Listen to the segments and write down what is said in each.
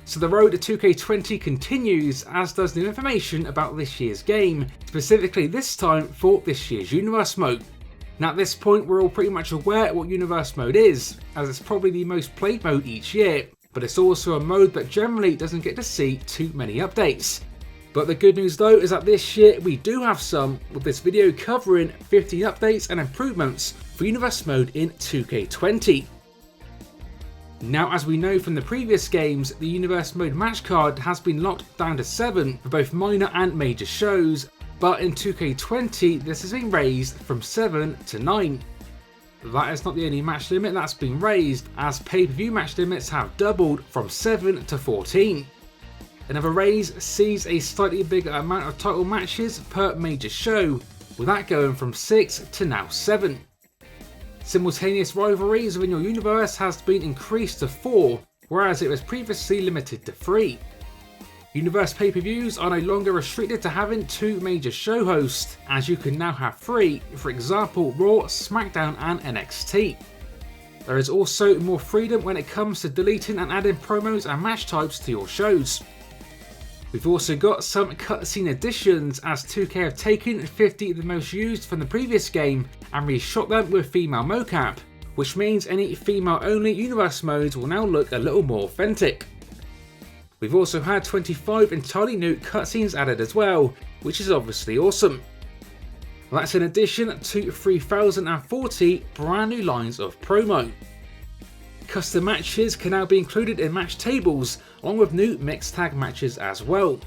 So the road to 2K20 continues, as does new information about this year's game, specifically this time for this year's Universe Mode. Now at this point we're all pretty much aware what Universe Mode is, as it's probably the most played mode each year, but it's also a mode that generally doesn't get to see too many updates. But the good news though is that this year we do have some, with this video covering 15 updates and improvements for Universe Mode in 2K20. Now as we know from the previous games, the Universe Mode match card has been locked down to 7 for both minor and major shows, but in 2K20 this has been raised from 7 to 9. That is not the only match limit that's been raised, as pay-per-view match limits have doubled from 7 to 14. Another raise sees a slightly bigger amount of title matches per major show, with that going from 6 to now 7. Simultaneous rivalries within your universe has been increased to 4, whereas it was previously limited to 3. Universe pay-per-views are no longer restricted to having 2 major show hosts, as you can now have 3, for example Raw, SmackDown and NXT. There is also more freedom when it comes to deleting and adding promos and match types to your shows. We've also got some cutscene additions, as 2K have taken 50 of the most used from the previous game and reshot them with female mocap, which means any female only universe modes will now look a little more authentic. We've also had 25 entirely new cutscenes added as well, which is obviously awesome. That's in addition to 3040 brand new lines of promo. Custom matches can now be included in match tables, along with new mixed tag matches as well.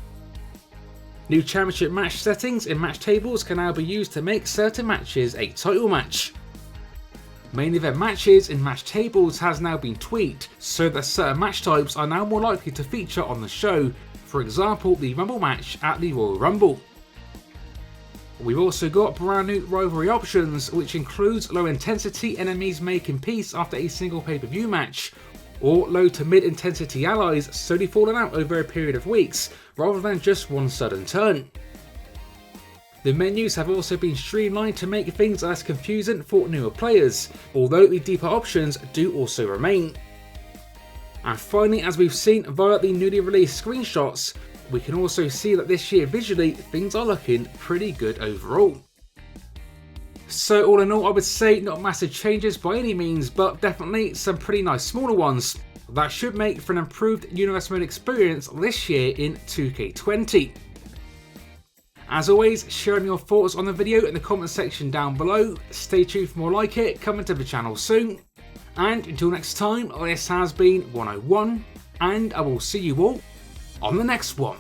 New championship match settings in match tables can now be used to make certain matches a title match. Main event matches in match tables has now been tweaked, so that certain match types are now more likely to feature on the show, for example the Rumble match at the Royal Rumble. We've also got brand new rivalry options, which includes low intensity enemies making peace after a single pay-per-view match, or low to mid intensity allies slowly falling out over a period of weeks, rather than just one sudden turn. The menus have also been streamlined to make things less confusing for newer players, although the deeper options do also remain. And finally, as we've seen via the newly released screenshots, we can also see that this year visually things are looking pretty good overall. So all in all, I would say not massive changes by any means, but definitely some pretty nice smaller ones that should make for an improved Universe Mode experience this year in 2K20. As always, sharing your thoughts on the video in the comment section down below. Stay tuned for more like it coming to the channel soon. And until next time, this has been 101, and I will see you all on the next one.